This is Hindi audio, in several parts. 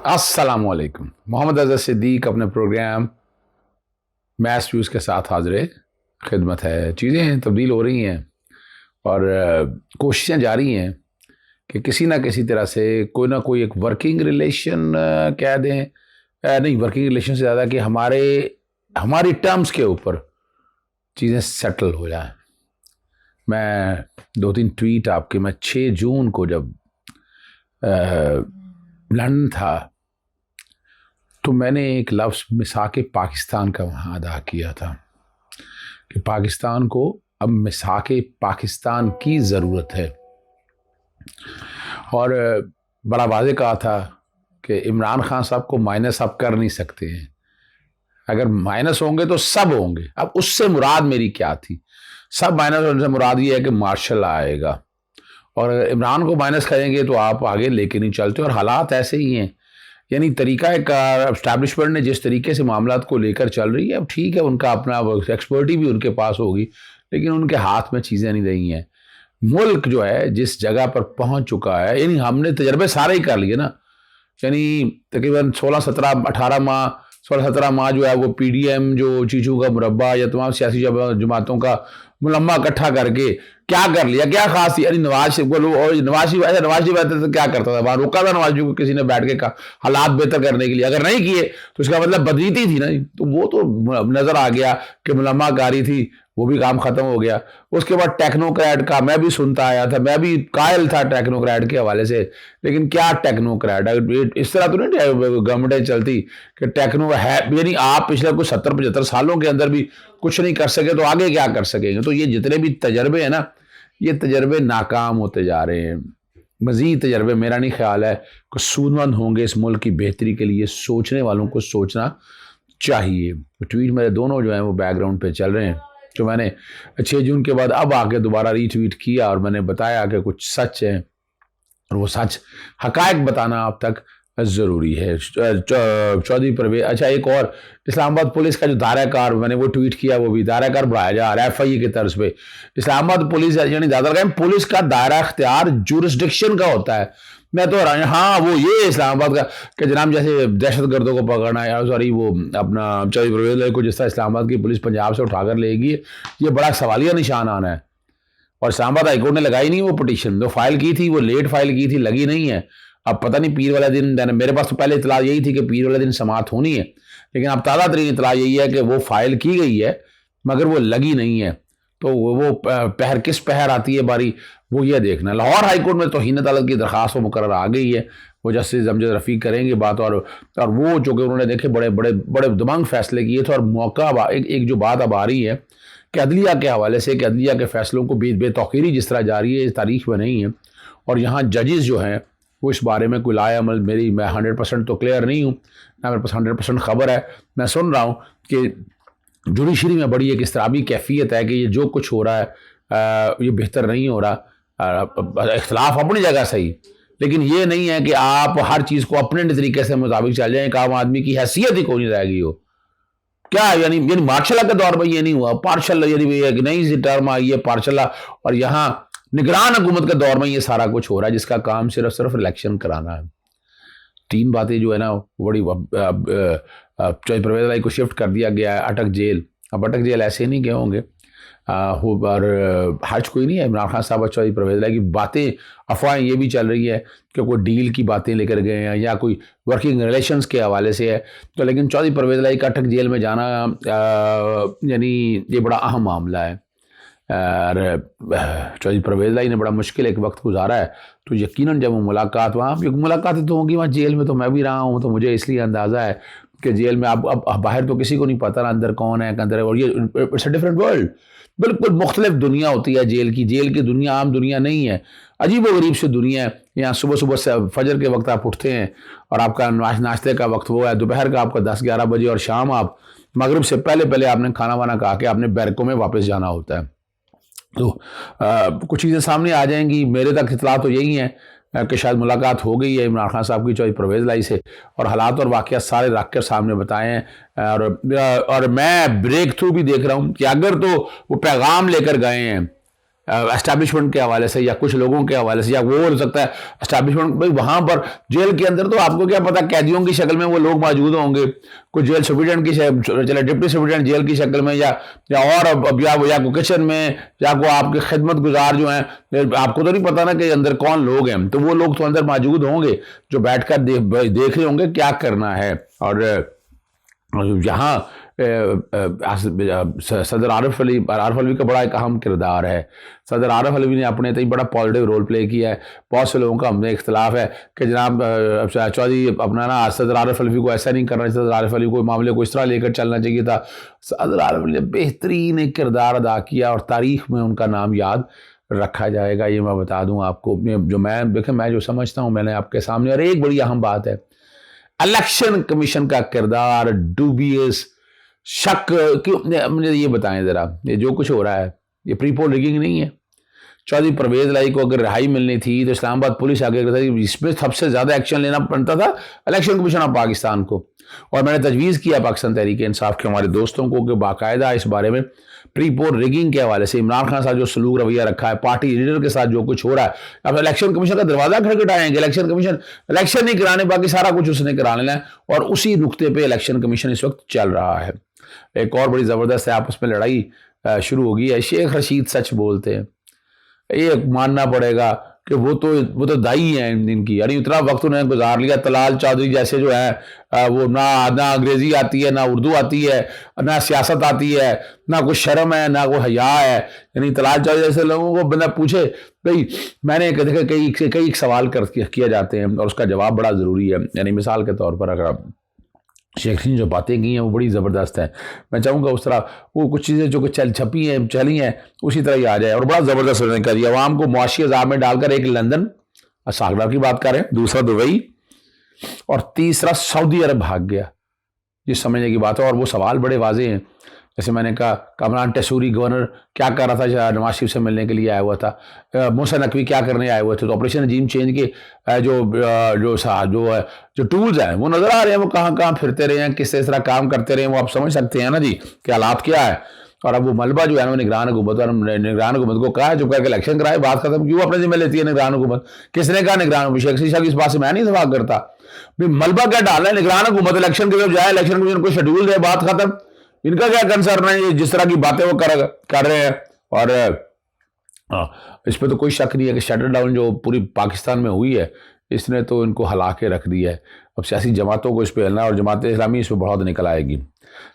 अस्सलामुअलैकुम। मोहम्मद अज़हर सिद्दीक अपने प्रोग्राम मैथ व्यूज़ के साथ हाज़िर खिदमत है। चीज़ें तब्दील हो रही हैं और कोशिशें जारी हैं कि किसी ना किसी तरह से कोई ना कोई एक वर्किंग रिलेशन कह दें, नहीं वर्किंग रिलेशन से ज़्यादा कि हमारी टर्म्स के ऊपर चीज़ें सेटल हो जाएं। मैं 2-3 ट्वीट आपके, मैं 6 जून को जब लंदन था तो मैंने एक लफ्ज़ मिसाक पाकिस्तान का वहाँ अदा किया था कि पाकिस्तान को अब मिसाक पाकिस्तान की ज़रूरत है। और बड़ा वाज़ेह कहा था कि इमरान खान साहब को माइनस आप कर नहीं सकते हैं, अगर माइनस होंगे तो सब होंगे। अब उससे मुराद मेरी क्या थी? सब माइनस होने से मुराद ये है कि मार्शल आएगा और इमरान को माइनस करेंगे तो आप आगे लेके नहीं चलते। और हालात ऐसे ही हैं, यानी तरीका एस्टैब्लिशमेंट ने जिस तरीके से मामलात को लेकर चल रही है, अब ठीक है उनका अपना एक्सपर्टी भी उनके पास होगी, लेकिन उनके हाथ में चीज़ें नहीं रही हैं। मुल्क जो है जिस जगह पर पहुंच चुका है, यानी हमने तजर्बे सारे ही कर लिए ना, यानी तकरीबन 16-17 माह जो है वो PDM जो चीज़ों का मुरब्बा या तमाम सियासी जमातों का मुलम्मा इकट्ठा करके क्या कर लिया, क्या खास थी? यानी नवाज शरीफ बोलो, और नवाज शरीफ आते तो क्या करता था? वहाँ रोका था नवाज शरीफ को किसी ने बैठ के कहा हालात बेहतर करने के लिए? अगर नहीं किए तो इसका मतलब बदनीति थी ना। तो वो तो नजर आ गया कि मुलम्माकारी थी, वो भी काम खत्म हो गया। उसके बाद टेक्नोक्रेट का मैं भी सुनता आया था, मैं भी कायल था टेक्नोक्रेट के हवाले से, लेकिन क्या टेक्नोक्रेट? इस तरह तो नहीं गवर्नमेंट चलती कि टेक्नो है, यानी आप पिछले कुछ 70-75 सालों के अंदर भी कुछ नहीं कर सके तो आगे क्या कर सकेंगे? तो ये जितने भी तजर्बे हैं ना, ये तजर्बे नाकाम होते जा रहे हैं। मजीद तजर्बे मेरा नहीं ख्याल है कि सूदमंद होंगे इस मुल्क की बेहतरी के लिए। सोचने वालों को सोचना चाहिए। ट्वीट मेरे दोनों जो हैं वो बैकग्राउंड पे चल रहे हैं, जो मैंने 6 जून के बाद अब आके दोबारा रीट्वीट किया और मैंने बताया कि कुछ सच है और वो सच हकायक बताना अब तक ज़रूरी है। चौधरी परवेज, अच्छा एक और, इस्लामाबाद पुलिस का जो दायराकार मैंने वो ट्वीट किया, वो भी दायराकार बढ़ाया जा रहा है FIA की तर्ज पे। इस्लामाबाद पुलिस यानी दायरा पुलिस का दायरा इख्तियार जुरिस्डिक्शन का होता है। मैं तो हाँ वो ये इस्लामाबाद का कि जनाब जैसे दहशत गर्दों को पकड़ना है, सॉरी वो अपना चौधरी परवेज को जिस तरह इस्लामाबाद की पुलिस पंजाब से उठाकर लेगी, ये बड़ा सवालिया निशान आना है। और इस्लामाबाद हाईकोर्ट ने लगाई नहीं वो पिटीशन, तो फाइल की थी, वो लेट फाइल की थी, लगी नहीं है। अब पता नहीं पीर वाले दिन, मेरे पास तो पहले इतला यही थी कि पीर वाले दिन समात होनी है, लेकिन अब ताज़ा तरीन इतला यही है कि वो फाइल की गई है मगर वो लगी नहीं है। तो वो पहर किस पहर आती है बारी, वो ये देखना। लाहौर हाईकोर्ट में तौहीन अदालत की दरख्वास्त मुकर्रर आ गई है, वो जस्टिस अमजद रफ़ीक करेंगे बात। और वो जो कि उन्होंने देखे बड़े बड़े बड़े दबंग फैसले किए थे। और मौका एक जो बात अब आ रही है कि अदलिया के हवाले से, कि अदलिया के फैसलों को बेतौकीरी जिस तरह जारी है, इस तारीख में नहीं है। और यहाँ जजेस जो हैं वो इस बारे में कोई लाए अमल, मैं 100% तो क्लियर नहीं हूँ ना, मेरे पास 100% खबर है। मैं सुन रहा हूँ कि जुडिशरी में बड़ी एक इस्तराबी कैफियत है कि ये जो कुछ हो रहा है ये बेहतर नहीं हो रहा। इख्तलाफ अपनी जगह सही, लेकिन ये नहीं है कि आप हर चीज़ को अपने तरीके से मुताबिक चल जाएं। एक आम आदमी की हैसियत ही कोई नहीं रहेगी। हो क्या यानी मार्शल के दौर में ये नहीं हुआ? पार्शल यानी नई टर्म आई है पार्शल, और यहाँ निगरान हुकूमत के दौर में ये सारा कुछ हो रहा है जिसका काम सिर्फ इलेक्शन कराना है। 3 बातें जो है ना बड़ी, चौधरी परवेज लाई को शिफ्ट कर दिया गया है अटक जेल। अब अटक जेल ऐसे नहीं गए होंगे, और हर्ज कोई नहीं है। इमरान खान साहब और चौधरी परवेज लाई की बातें, अफवाहें ये भी चल रही है कि कोई डील की बातें लेकर गए हैं या कोई वर्किंग रिलेशंस के हवाले से है। तो लेकिन चौधरी परवेज लाई का अटक जेल में जाना यानी ये बड़ा अहम मामला है। और चौधरी परवेज लाई ने बड़ा मुश्किल एक वक्त गुजारा है। तो यकीनन जब वो मुलाकात, वहाँ मुलाकातें तो होंगी, वहाँ जेल में तो मैं भी रहा हूँ, तो मुझे इसलिए अंदाज़ा है कि जेल में अब बाहर तो किसी को नहीं पता ना अंदर कौन है अंदर है। और ये इट्स अ डिफरेंट वर्ल्ड, बिल्कुल मुख्तलिफ दुनिया होती है जेल की। जेल की दुनिया आम दुनिया नहीं है, अजीब व गरीब सी दुनिया है। यहाँ सुबह सुबह से फजर के वक्त आप उठते हैं और आपका नाश्ते का वक्त वो है, दोपहर का आपका 10-11 बजे, और शाम आप मगरिब से पहले पहले आपने खाना वाना खा के आपने बैरकों में वापस जाना होता है। तो कुछ चीज़ें सामने आ जाएंगी। मेरे तक इतला तो यही है कि शायद मुलाकात हो गई है इमरान खान साहब की चौधरी परवेज लाई से, और हालात और वाक़यात सारे रख कर सामने बताए हैं। और मैं ब्रेक थ्रू भी देख रहा हूँ कि अगर तो वो पैगाम लेकर गए हैं एस्टैब्लिशमेंट के हवाले से या कुछ लोगों के हवाले से, या वो हो सकता है एस्टैब्लिशमेंट भाई वहां पर जेल के अंदर तो आपको क्या पता कैदियों की शक्ल में वो लोग मौजूद होंगे, कुछ जेल सुप्रिटेंडेंट की चले डिप्टी सुप्रिटेंडेंट जेल की शक्ल में, या और या को किचन में, या को आपके खिदमत गुजार जो हैं, आपको तो नहीं पता ना कि अंदर कौन लोग हैं, तो वो लोग तो अंदर मौजूद होंगे जो बैठकर देख रहे होंगे क्या करना है। और यहाँ सदर आरिफ अलवी का बड़ा एक अहम किरदार है। सदर आरिफ अलवी ने अपने तय बड़ा पॉजिटिव रोल प्ले किया है। बहुत से लोगों का हमने इख्तलाफ है कि जनाब चौधरी अपना ना सदर आरिफ अलवी को ऐसा नहीं करना चाहिए, सदर आरिफ अलवी को मामले को इस तरह लेकर चलना चाहिए था। सदर आरिफ अलवी ने बेहतरीन एक किरदार अदा किया और तारीख में उनका नाम याद रखा जाएगा, ये मैं बता दूं आपको। जो मैं जो समझता हूँ मैंने आपके सामने। और एक बड़ी अहम बात है, इलेक्शन कमीशन का किरदार डूबियस, शक क्यों, मुझे ये बताएं जरा, ये जो कुछ हो रहा है ये प्री पोल रिगिंग नहीं है। चौधरी परवेज लाई को अगर रिहाई मिलनी थी तो इस्लामाबाद पुलिस आगे करता, इसमें सबसे ज्यादा एक्शन लेना पड़ता था इलेक्शन कमीशन ऑफ पाकिस्तान को। और मैंने तजवीज़ किया पाकिस्तान तहरीक इंसाफ के हमारे दोस्तों को कि बाकायदा इस बारे में प्री पोल रिगिंग के हवाले से इमरान खान साहब जो सलूक रवैया रखा है, पार्टी लीडर के साथ जो कुछ हो रहा है, अब इलेक्शन कमीशन का दरवाजा खटखटाएंगे। इलेक्शन कमीशन इलेक्शन नहीं कराने, बाकी सारा कुछ उसने करा लेना है। और उसी नुक्ते पे इलेक्शन कमीशन इस वक्त चल रहा है। एक और बड़ी ज़बरदस्त है, आपस में लड़ाई शुरू हो गई है। शेख रशीद सच बोलते हैं, ये मानना पड़ेगा कि वो तो दाई हैं इनकी, यानी इतना वक्त उन्होंने गुजार लिया। तलाल चौधरी जैसे जो है वो ना अंग्रेजी आती है, ना उर्दू आती है, ना सियासत आती है, ना कोई शर्म है, ना कोई हया है। यानी तलाल चौधरी जैसे लोगों को बंदा पूछे भाई, मैंने देखा कई सवाल किया जाते हैं और उसका जवाब बड़ा ज़रूरी है। यानी मिसाल के तौर पर अगर आप शेख ने जो बातें की हैं वो बड़ी ज़बरदस्त हैं, मैं चाहूँगा उस तरह वो कुछ चीज़ें जो चली हैं उसी तरह ही आ जाए। और बड़ा ज़बरदस्त उन्होंने कर दिया, आवाम को मुआशी अज़ाब में डालकर एक लंदन सागरा की बात करें, दूसरा दुबई और तीसरा सऊदी अरब भाग गया, ये समझने की बात है। और वो सवाल बड़े वाजे हैं, जैसे मैंने कहा कमरान टेसूरी गवर्नर क्या कर रहा था, नवाज शरीफ से मिलने के लिए आया हुआ था। मूसा नकवी क्या करने आए हुए थे। तो ऑपरेशन रजीम चेंज के जो टूल्स हैं वो नज़र आ रहे हैं, वो कहाँ कहाँ फिरते रहे हैं, किस तरह काम करते रहे हैं, वो आप समझ सकते हैं ना जी कि हालात क्या है। और अब वो मलबा जो है ना निगरान हुकूमत को कहा है चुप करके इलेक्शन कराए, बात खत्म। क्यों अपने जिम्मे लेती है निगरान हुकूमत? किसने कहा निगरान? शेख रशीद इस बात से मैं नहीं इतफाक करता। मलबा क्या डालना है, निगरान हुकूमत इलेक्शन के जब जाए, इलेक्शन कमीशन को शेड्यूल दे, बात खत्म। इनका क्या कंसर्न है, जिस तरह की बातें वो कर रहे हैं। और इस पर तो कोई शक नहीं है कि शटर डाउन जो पूरी पाकिस्तान में हुई है इसने तो इनको हिला के रख दिया है। अब सियासी जमातों को इस पर हिलना और जमात इस्लामी इस पर बहुत निकल आएगी,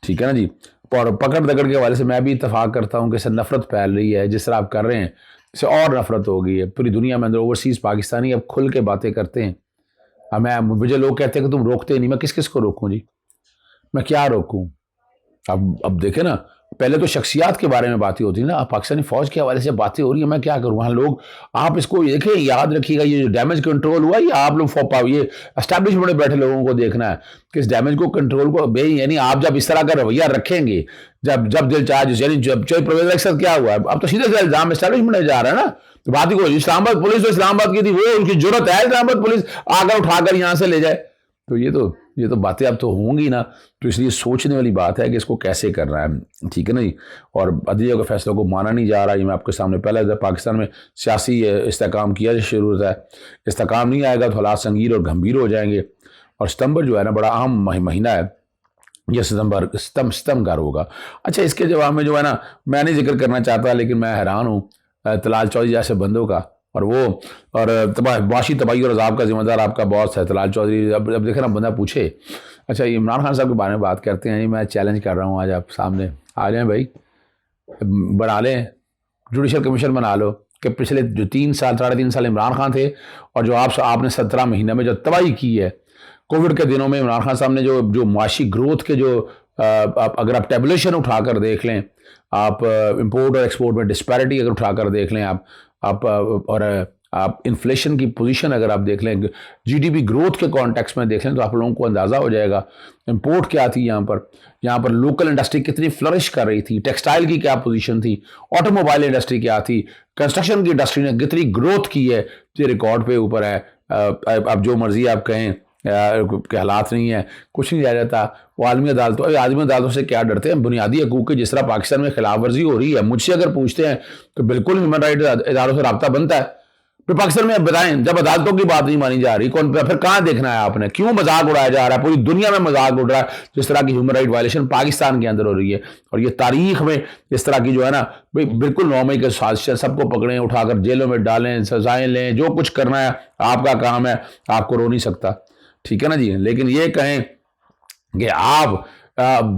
ठीक है ना जी। और पकड़ दकड़ के हवाले से मैं भी इतफाक करता हूँ कि इससे नफरत फैल रही है, जिस तरह आप कर रहे हैं इससे और नफरत हो गई है पूरी दुनिया में। अंदर ओवरसीज़ पाकिस्तानी अब खुल के बातें करते हैं। अब मुझे लोग कहते हैं कि तुम रोकते नहीं, मैं किस किस को रोकूँ जी, मैं क्या रोकूँ? अब देखें ना, पहले तो शख्सियात के बारे में बातें होती है ना, अब पाकिस्तानी फौज के हवाले से बातें हो रही है, मैं क्या करूँ? वहाँ लोग, आप इसको देखें, याद रखिएगा, ये जो डैमेज कंट्रोल हुआ ये आप लोग ये एस्टैब्लिशमेंट में बैठे लोगों को देखना है कि इस डैमेज को कंट्रोल को यानी आप जब इस तरह का रवैया रखेंगे, जब दिल चार्ज, यानी जब परवेज के साथ क्या हुआ, अब तो सीधे से इल्जाम एस्टैब्लिशमेंट में जा रहा है ना। तो बात ही को इस्लामाबाद पुलिस तो इस्लामाबाद की थी, वो उनकी जरूरत है इस्लामाबाद पुलिस आकर उठाकर यहाँ से ले जाए, तो ये तो बातें अब तो होंगी ना। तो इसलिए सोचने वाली बात है कि इसको कैसे करना है, ठीक है ना जी। और अदलिया के फैसलों को माना नहीं जा रहा, ये मैं आपके सामने पहले पाकिस्तान में सियासी इस्तेकाम किया जरूरत है। इस्तेकाम नहीं आएगा तो हालात संगीन और गंभीर हो जाएंगे। और सितंबर जो है ना बड़ा अहम महीना है, यह सितंबर होगा। अच्छा, इसके जवाब में जो है ना मैं नहीं जिक्र करना चाहता, लेकिन मैं हैरान हूँ तलाल चौधरी जैसे बंदों का, और वो और माशी तबाही और अजाब का जिम्मेदार आपका बॉस है तलाल चौधरी। अब देखे ना, बंदा पूछे अच्छा इमरान खान साहब के बारे में बात करते हैं, मैं चैलेंज कर रहा हूँ आज आप सामने आ जाएं भाई, बना लें जुडिशल कमीशन बना लो कि पिछले जो 3 साल इमरान खान थे और जो आपने 17 महीने में जो तबाही की है कोविड के दिनों में, इमरान खान साहब ने जो मुआशी ग्रोथ के अगर आप टेबुलेशन उठाकर देख लें, आप इंपोर्ट और एक्सपोर्ट में डिस्पैरिटी अगर उठाकर देख लें, आप इन्फ्लेशन की पोजीशन अगर आप देख लें, जीडीपी ग्रोथ के कॉन्टेक्स्ट में देख लें, तो आप लोगों को अंदाज़ा हो जाएगा इंपोर्ट क्या थी यहाँ पर लोकल इंडस्ट्री कितनी फ्लरिश कर रही थी, टेक्सटाइल की क्या पोजीशन थी, ऑटोमोबाइल इंडस्ट्री क्या थी, कंस्ट्रक्शन की इंडस्ट्री ने कितनी ग्रोथ की है, ये रिकॉर्ड पे ऊपर है। अब जो मर्जी आप कहें, के हालात नहीं है, कुछ नहीं रह जाता। वो आलमी अदालतों से क्या डरते हैं? बुनियादी हकूक़ की जिस तरह पाकिस्तान में खिलाफ वर्जी हो रही है, मुझसे अगर पूछते हैं तो बिल्कुल ह्यूमन राइट इदारों से रब्ता बनता है। फिर पाकिस्तान में बताएं, जब अदालतों की बात नहीं मानी जा रही, कौन फिर कहाँ देखना है आपने? क्यों मजाक उड़ाया जा रहा है? पूरी दुनिया में मजाक उड़ रहा है जिस तरह की ह्यूमन राइट वायलेशन पाकिस्तान के अंदर हो रही है। और ये तारीख में इस तरह की जो है ना, बिल्कुल नौमई के साजिश, सबको पकड़ें, उठाकर जेलों में डालें, सजाएं लें, जो कुछ करना है आपका काम है, आपको रो नहीं सकता, ठीक है ना जी। लेकिन ये कहें कि आप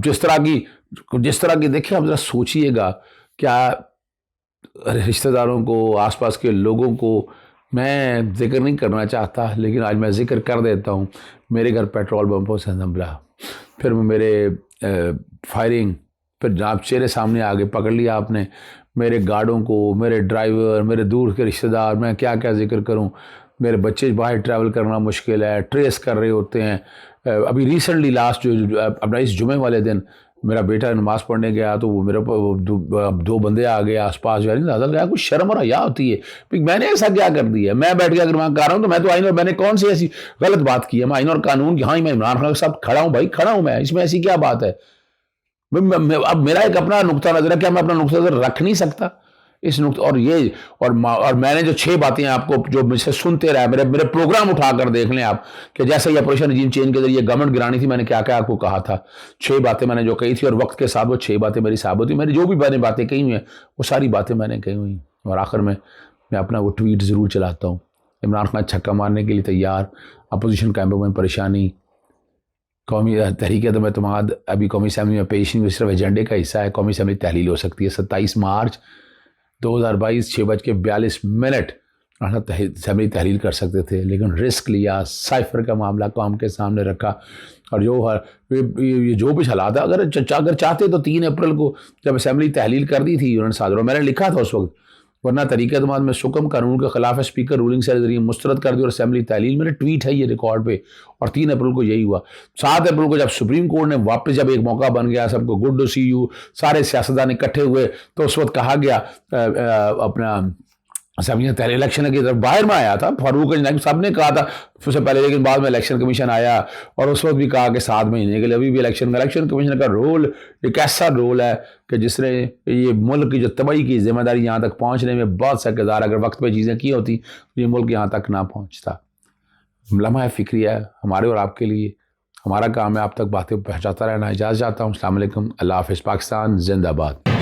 जिस तरह की देखिए, आप जरा सोचिएगा, क्या रिश्तेदारों को, आसपास के लोगों को मैं जिक्र नहीं करना चाहता, लेकिन आज मैं जिक्र कर देता हूँ। मेरे घर पेट्रोल पंपों से हमला, फिर मेरे फायरिंग, फिर आप चेहरे सामने आगे पकड़ लिया आपने मेरे गार्डों को, मेरे ड्राइवर, मेरे दूर के रिश्तेदार, मैं क्या क्या जिक्र करूँ। मेरे बच्चे बाहर ट्रैवल करना मुश्किल है, ट्रेस कर रहे होते हैं। अभी रिसेंटली लास्ट जो अपना इस जुमे वाले दिन मेरा बेटा नमाज पढ़ने गया तो वो मेरे दो बंदे आ गए आसपास, यानी अंदाजा लगाया कुछ शर्म और हया होती है भाई, मैंने ऐसा क्या कर दिया? मैं बैठ गया अगर वहाँ कर रहा हूँ तो मैं तो आइन और मैंने कौन सी ऐसी गलत बात की है? मैं आइन और कानून की, हाँ मैं इमरान खान के साथ खड़ा हूँ भाई, खड़ा हूँ मैं, इसमें ऐसी क्या बात है? अब मेरा एक अपना नुक्ता नजर है, क्या मैं अपना नुक्ता नजर रख नहीं सकता? इस नुक्ता और मैंने जो 6 बातें आपको जो मुझसे सुनते रहे, मेरे प्रोग्राम उठाकर देख लें आप, कि जैसे ही ऑपरेशन रजीम चेंज के जरिए गवर्नमेंट गिरानी थी, मैंने क्या क्या आपको कहा था। 6 बातें मैंने जो कही थी, और वक्त के साथ वो 6 बातें मेरी साबित हुई। मेरी जो भी मैंने बातें कही हुई हैं वो सारी बातें मैंने कही हुई। और आखिर में मैं अपना वो ट्वीट ज़रूर चलाता हूँ, इमरान खान छक्का मारने के लिए तैयार, अपोजिशन कैंपों में परेशानी, कौमी तहरीक तो मैं तुम्हारा अभी कौमी असम्बली में पेश नहीं, सिर्फ एजेंडे का हिस्सा है। कौमी असम्बली तहलील हो सकती है 27 मार्च 2022 6:42 असम्बली तहलील कर सकते थे, लेकिन रिस्क लिया, साइफर का मामला कौम के सामने रखा। और ये जो भी हालात है, अगर चाहते तो 3 अप्रैल को जब असम्बली तहलील कर दी थी उन्होंने सादर, मैंने लिखा था उस वक्त, वरना तरीक़े एतमाद में सुकम कानून के खिलाफ है, स्पीकर रूलिंग से जरिए मुस्तरद कर दी और असम्बली तहलील, मेरे ट्वीट है ये रिकॉर्ड पे। और 3 अप्रैल को यही हुआ। 7 अप्रैल को जब सुप्रीम कोर्ट ने वापस, जब एक मौका बन गया सबको, गुड टू सी यू, सारे सियासतदान इकट्ठे हुए, तो उस वक्त कहा गया अपना असम्बली तहरीर इलेक्शन की तरफ बाहर में आया था फारूक नाइब साहब ने कहा था उससे पहले, लेकिन बाद में इलेक्शन कमीशन आया और उस वक्त भी कहा कि 7 महीने के लिए अभी भी इलेक्शन कमीशन का रोल एक ऐसा रोल है कि जिसने ये मुल्क की जो तबाही की जिम्मेदारी यहाँ तक पहुँचने में बहुत सा किरदार, अगर वक्त पर चीज़ें की होती तो ये मुल्क यहाँ तक ना पहुँचता। लम्हा फ़िक्रिया है हमारे और आपके लिए, हमारा काम है आप तक बातें पहुँचाता रहना। इजाज़त चाहता हूँ। अस्सलाम वालेकुम, अल्लाह हाफ़िज़। पाकिस्तान जिंदाबाद।